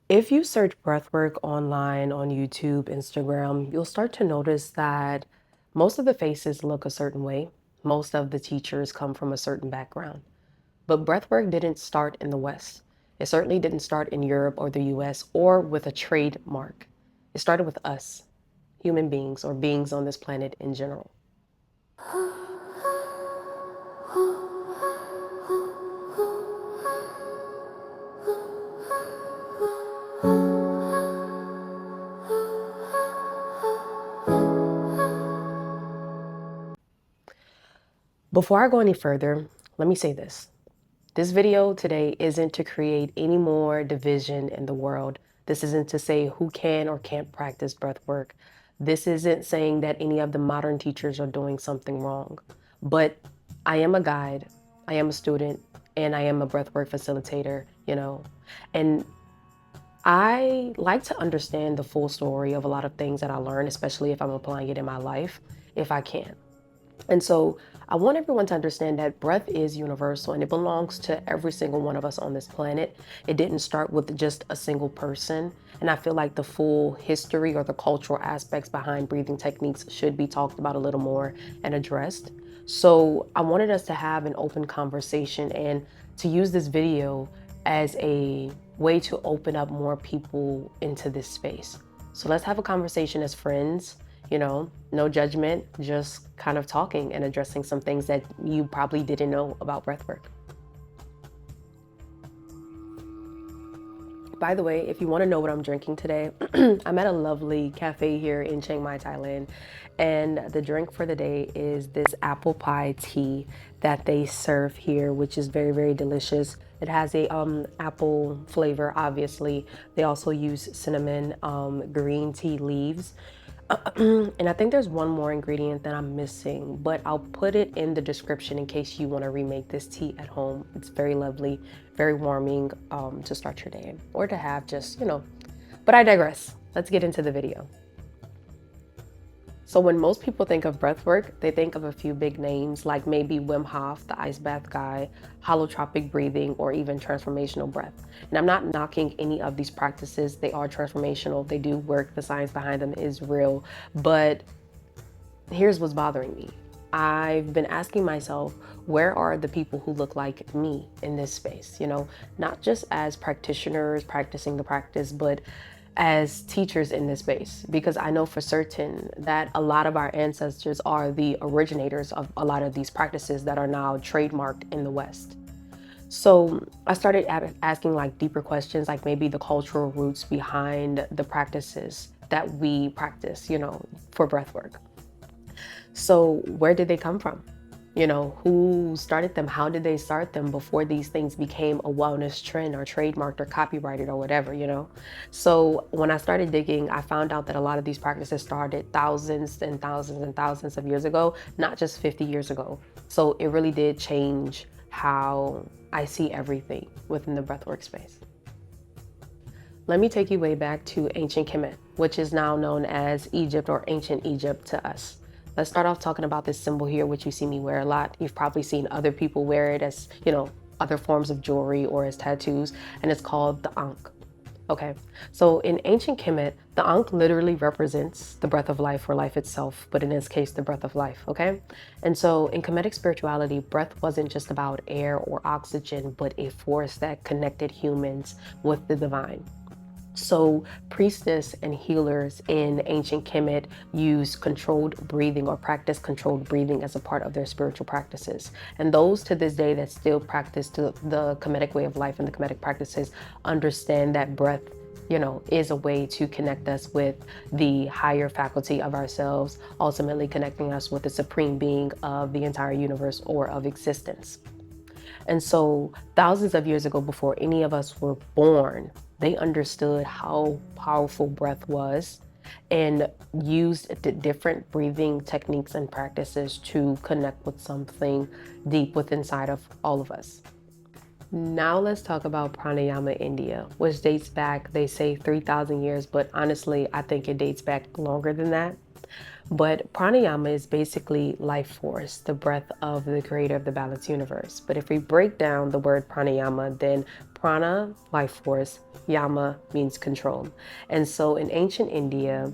If you search breathwork online on YouTube, Instagram, you'll start to notice that most of the faces look a certain way. Most of the teachers come from a certain background. But breathwork didn't start in the West. It certainly didn't start in Europe or the US or with a trademark. It started with us, human beings or beings on this planet in general. Before I go any further, let me say this. This video today isn't to create any more division in the world. This isn't to say who can or can't practice breath work. This isn't saying that any of the modern teachers are doing something wrong. But I am a guide, I am a student, and I am a breathwork facilitator, And I like to understand the full story of a lot of things that I learn, especially if I'm applying it in my life, if I can. And so I want everyone to understand that breath is universal and it belongs to every single one of us on this planet. It didn't start with just a single person. And I feel like the full history or the cultural aspects behind breathing techniques should be talked about a little more and addressed. So I wanted us to have an open conversation and to use this video as a way to open up more people into this space. So let's have a conversation as friends, no judgment, just kind of talking and addressing some things that you probably didn't know about breathwork. By the way, if you want to know what I'm drinking today, I'm at a lovely cafe here in Chiang Mai, Thailand. And the drink for the day is this apple pie tea that they serve here, which is very, very delicious. It has a apple flavor, obviously. They also use cinnamon, green tea leaves. And I think there's one more ingredient that I'm missing, but I'll put it in the description in case you want to remake this tea at home. It's very lovely, very warming to start your day or to have just, But I digress. Let's get into the video. So when most people think of breathwork, they think of a few big names like maybe Wim Hof, the ice bath guy, holotropic breathing, or even transformational breath. And I'm not knocking any of these practices. They are transformational. They do work. The science behind them is real. But here's what's bothering me. I've been asking myself, where are the people who look like me in this space? Not just as practitioners practicing the practice, but as teachers in this space, because I know for certain that a lot of our ancestors are the originators of a lot of these practices that are now trademarked in the West. So I started asking like deeper questions, like maybe the cultural roots behind the practices that we practice, for breath work. So where did they come from? Who started them? How did they start them before these things became a wellness trend or trademarked or copyrighted or whatever, So when I started digging, I found out that a lot of these practices started thousands and thousands and thousands of years ago, not just 50 years ago. So it really did change how I see everything within the breathwork space. Let me take you way back to ancient Kemet, which is now known as Egypt or ancient Egypt to us. Let's start off talking about this symbol here, which you see me wear a lot. You've probably seen other people wear it as, other forms of jewelry or as tattoos, and it's called the Ankh. Okay, so in ancient Kemet, the Ankh literally represents the breath of life or life itself, but in this case, the breath of life, okay? And so in Kemetic spirituality, breath wasn't just about air or oxygen, but a force that connected humans with the divine. So priestess and healers in ancient Kemet use controlled breathing or practice controlled breathing as a part of their spiritual practices. And those to this day that still practice the Kemetic way of life and the Kemetic practices understand that breath, is a way to connect us with the higher faculty of ourselves, ultimately connecting us with the supreme being of the entire universe or of existence. And so thousands of years ago, before any of us were born, they understood how powerful breath was and used the different breathing techniques and practices to connect with something deep within inside of all of us. Now let's talk about Pranayama India, which dates back, they say 3,000 years, but honestly, I think it dates back longer than that. But pranayama is basically life force, the breath of the creator of the balanced universe. But if we break down the word pranayama, then prana, life force, yama means control. And so in ancient India,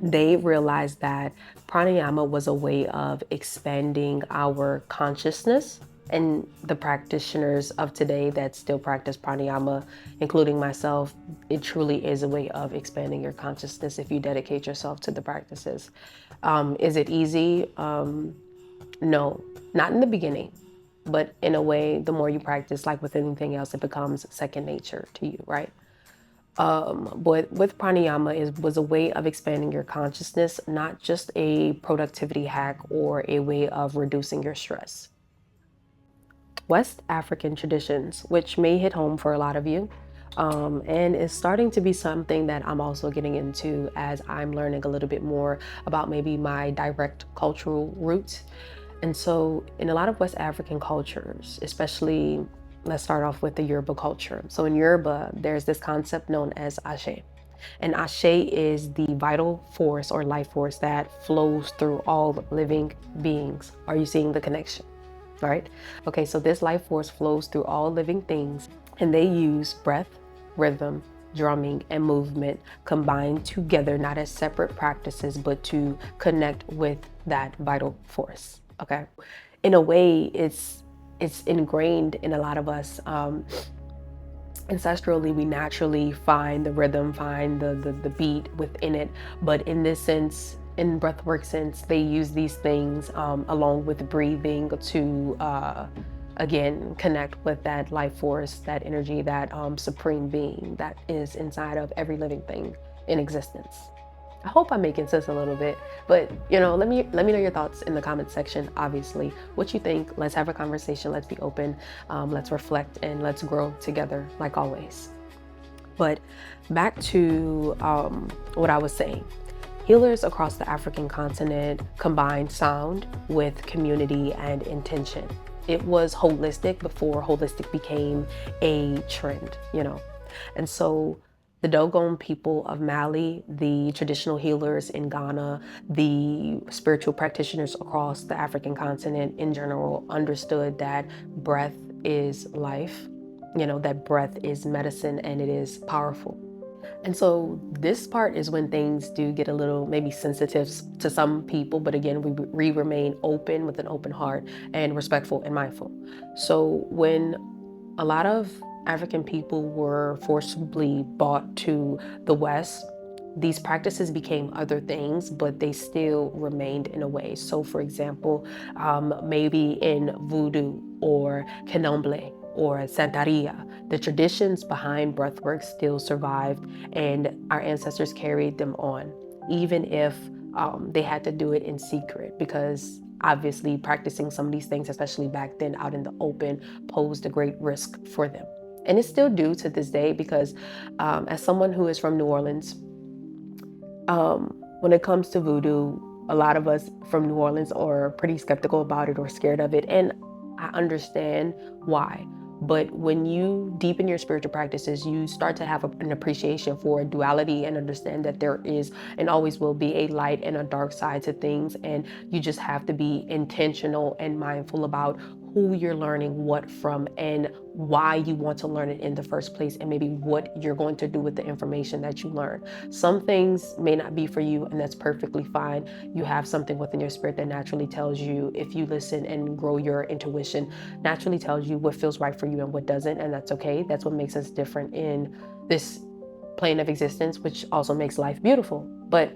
they realized that pranayama was a way of expanding our consciousness. And the practitioners of today that still practice pranayama, including myself, it truly is a way of expanding your consciousness if you dedicate yourself to the practices. Is it easy? No, not in the beginning, but in a way, the more you practice, like with anything else, it becomes second nature to you, right? But with pranayama, it was a way of expanding your consciousness, not just a productivity hack or a way of reducing your stress. West African traditions, which may hit home for a lot of you, and is starting to be something that I'm also getting into as I'm learning a little bit more about maybe my direct cultural roots. And so in a lot of West African cultures, especially, let's start off with the Yoruba culture. So in Yoruba, there's this concept known as Ashe. And Ashe is the vital force or life force that flows through all living beings. Are you seeing the connection? All right. Okay, so this life force flows through all living things, and they use breath, rhythm, drumming, and movement combined together, not as separate practices, but to connect with that vital force. Okay. In a way, it's ingrained in a lot of us. Ancestrally, we naturally find the rhythm, find the beat within it. But in this sense, in breathwork sense, they use these things along with breathing to, again, connect with that life force, that energy, that supreme being that is inside of every living thing in existence. I hope I'm making sense a little bit, but let me know your thoughts in the comment section. Obviously, what you think. Let's have a conversation. Let's be open. Let's reflect and let's grow together, like always. But back to what I was saying. Healers across the African continent combined sound with community and intention. It was holistic before holistic became a trend, And so the Dogon people of Mali, the traditional healers in Ghana, the spiritual practitioners across the African continent in general understood that breath is life, that breath is medicine and it is powerful. And so this part is when things do get a little maybe sensitive to some people, but again, we remain open with an open heart and respectful and mindful. So when a lot of African people were forcibly brought to the West, these practices became other things, but they still remained in a way. So for example, maybe in voodoo or candomblé or santeria, the traditions behind breathwork still survived and our ancestors carried them on, even if they had to do it in secret, because obviously practicing some of these things, especially back then out in the open, posed a great risk for them. And it's still do to this day, because as someone who is from New Orleans, when it comes to voodoo, a lot of us from New Orleans are pretty skeptical about it or scared of it. And I understand why. But when you deepen your spiritual practices, you start to have an appreciation for duality and understand that there is and always will be a light and a dark side to things. And you just have to be intentional and mindful about who you're learning what from and why you want to learn it in the first place, and maybe what you're going to do with the information that you learn. Some things may not be for you, and that's perfectly fine. You have something within your spirit that naturally tells you, if you listen and grow your intuition, naturally tells you what feels right for you and what doesn't, and that's okay. That's what makes us different in this plane of existence, which also makes life beautiful. But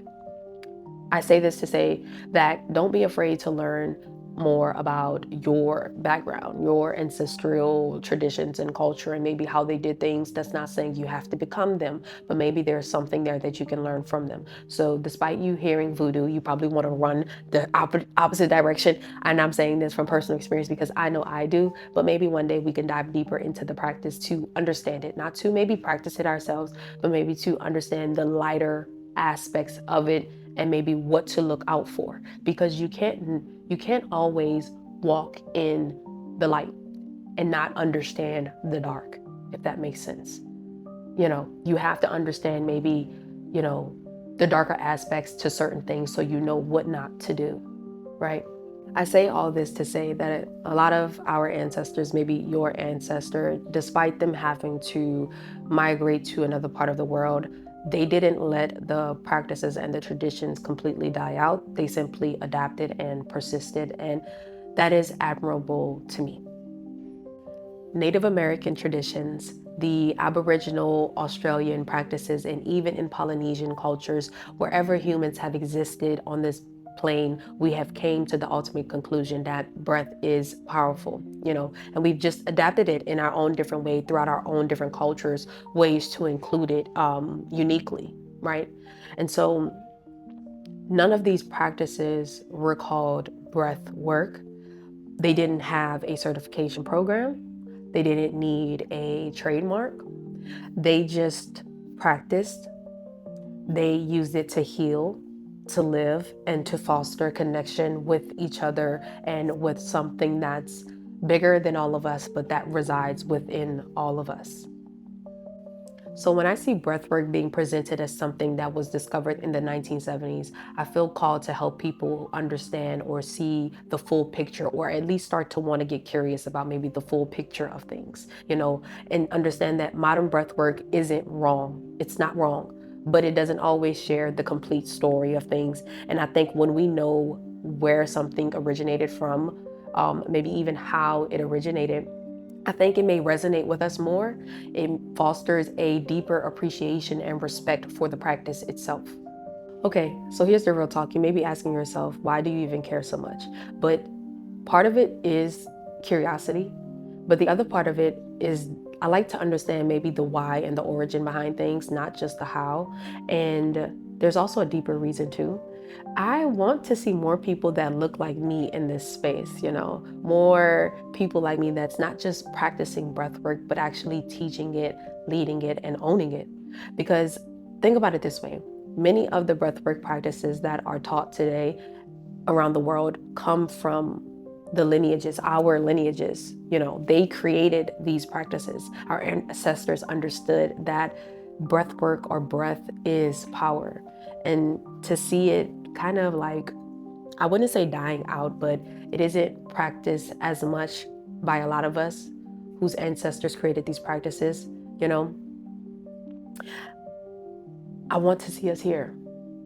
I say this to say that don't be afraid to learn more about your background, your ancestral traditions and culture, and maybe how they did things. That's not saying you have to become them, but maybe there's something there that you can learn from them. So despite you hearing voodoo, you probably want to run the opposite direction. And I'm saying this from personal experience because I know I do, but maybe one day we can dive deeper into the practice to understand it, not to maybe practice it ourselves, but maybe to understand the lighter aspects of it and maybe what to look out for, because you can't always walk in the light and not understand the dark, if that makes sense. You have to understand maybe, the darker aspects to certain things so you know what not to do, right? I say all this to say that a lot of our ancestors, maybe your ancestor, despite them having to migrate to another part of the world, they didn't let the practices and the traditions completely die out. They simply adapted and persisted, and that is admirable to me. Native American traditions, the Aboriginal Australian practices, and even in Polynesian cultures, wherever humans have existed on this plane, we have came to the ultimate conclusion that breath is powerful, and we've just adapted it in our own different way throughout our own different cultures, ways to include it uniquely, right? And so none of these practices were called breath work. They didn't have a certification program. They didn't need a trademark. They just practiced. They used it to heal, to live, and to foster connection with each other and with something that's bigger than all of us, but that resides within all of us. So when I see breathwork being presented as something that was discovered in the 1970s, I feel called to help people understand or see the full picture, or at least start to want to get curious about maybe the full picture of things, and understand that modern breathwork isn't wrong. It's not wrong, but it doesn't always share the complete story of things. And I think when we know where something originated from, maybe even how it originated, I think it may resonate with us more. It fosters a deeper appreciation and respect for the practice itself. Okay, so here's the real talk. You may be asking yourself, why do you even care so much? But part of it is curiosity, but the other part of it is I like to understand maybe the why and the origin behind things, not just the how. And there's also a deeper reason too. I want to see more people that look like me in this space, more people like me that's not just practicing breath work, but actually teaching it, leading it, and owning it. Because think about it this way, many of the breathwork practices that are taught today around the world come from the lineages, our lineages. They created these practices. Our ancestors understood that breathwork or breath is power. And to see it kind of like, I wouldn't say dying out, but it isn't practiced as much by a lot of us whose ancestors created these practices, I want to see us here.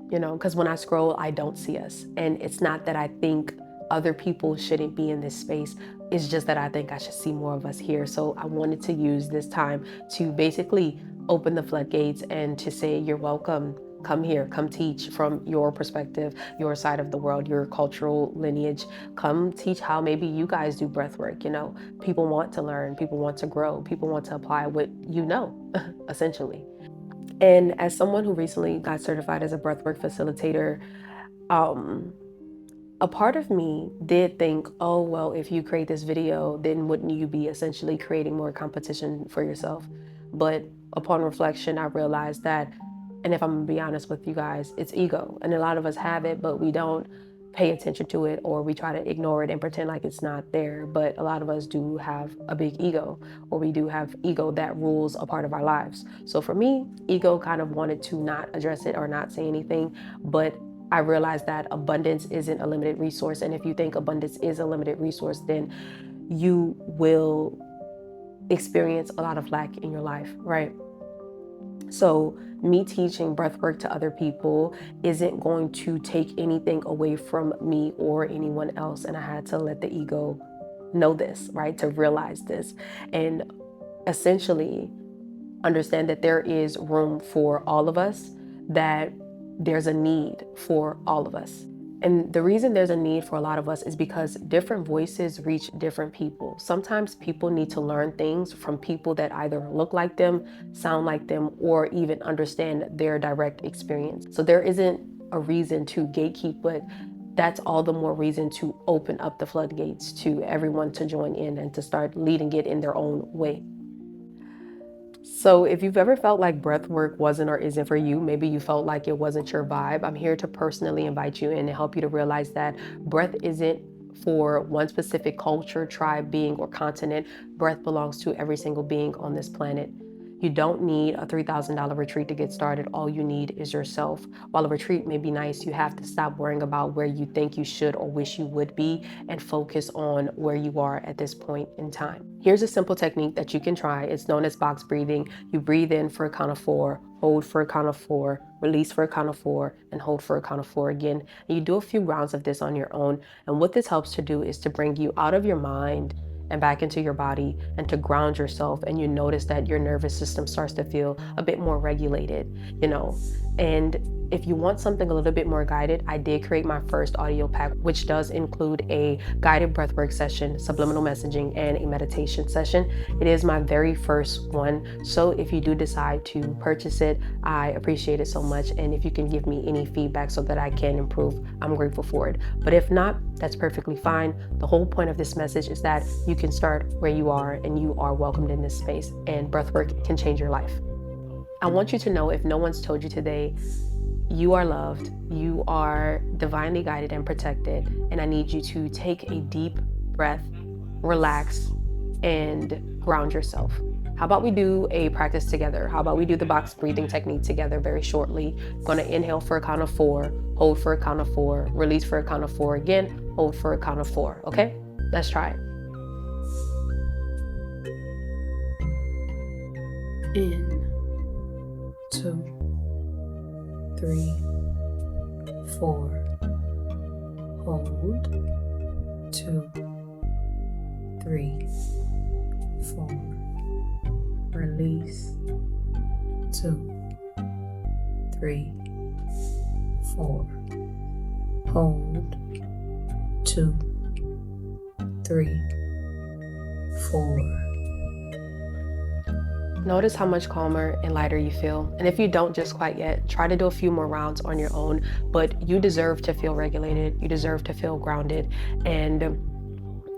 Because when I scroll, I don't see us. And it's not that I think other people shouldn't be in this space. It's just that I think I should see more of us here. So I wanted to use this time to basically open the floodgates and to say, you're welcome. Come here, come teach from your perspective, your side of the world, your cultural lineage. Come teach how maybe you guys do breath work. People want to learn, people want to grow, people want to apply what essentially. And as someone who recently got certified as a breathwork facilitator, a part of me did think, oh, well, if you create this video, then wouldn't you be essentially creating more competition for yourself? But upon reflection, I realized that, and if I'm gonna be honest with you guys, it's ego. And a lot of us have it, but we don't pay attention to it, or we try to ignore it and pretend like it's not there. But a lot of us do have a big ego, or we do have ego that rules a part of our lives. So for me, ego kind of wanted to not address it or not say anything, but I realized that abundance isn't a limited resource. And if you think abundance is a limited resource, then you will experience a lot of lack in your life, right? So me teaching breathwork to other people isn't going to take anything away from me or anyone else. And I had to let the ego know this, right? To realize this and essentially understand that there is room for all of us, that there's a need for all of us. And the reason there's a need for a lot of us is because different voices reach different people. Sometimes people need to learn things from people that either look like them, sound like them, or even understand their direct experience. So there isn't a reason to gatekeep, but that's all the more reason to open up the floodgates to everyone to join in and to start leading it in their own way. So if you've ever felt like breath work wasn't or isn't for you, maybe you felt like it wasn't your vibe, I'm here to personally invite you in and help you to realize that breath isn't for one specific culture, tribe, being, or continent. Breath belongs to every single being on this planet. You don't need a $3,000 retreat to get started. All you need is yourself. While a retreat may be nice, you have to stop worrying about where you think you should or wish you would be and focus on where you are at this point in time. Here's a simple technique that you can try. It's known as box breathing. You breathe in for a count of 4, hold for a count of 4, release for a count of 4, and hold for a count of 4 again. And you do a few rounds of this on your own. And what this helps to do is to bring you out of your mind and back into your body and to ground yourself. And you notice that your nervous system starts to feel a bit more regulated, and if you want something a little bit more guided, I did create my first audio pack, which does include a guided breathwork session, subliminal messaging, and a meditation session. It is my very first one. So if you do decide to purchase it, I appreciate it so much. And if you can give me any feedback so that I can improve, I'm grateful for it. But if not, that's perfectly fine. The whole point of this message is that you can start where you are and you are welcomed in this space, and breathwork can change your life. I want you to know, if no one's told you today, you are loved, you are divinely guided and protected, and I need you to take a deep breath, relax, and ground yourself. How about we do a practice together? How about we do the box breathing technique together very shortly? I'm gonna inhale for a count of 4, hold for a count of 4, release for a count of 4 again, hold for a count of 4, okay? Let's try it. In, 2, 3, 4, hold, 2, 3, 4, release, 2, 3, 4, hold, 2, 3, 4. Notice how much calmer and lighter you feel. And if you don't just quite yet, try to do a few more rounds on your own, but you deserve to feel regulated. You deserve to feel grounded, and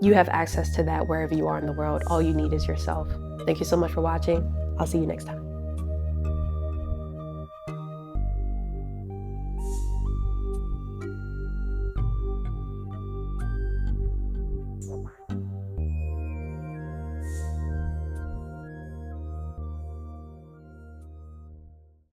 you have access to that wherever you are in the world. All you need is yourself. Thank you so much for watching. I'll see you next time.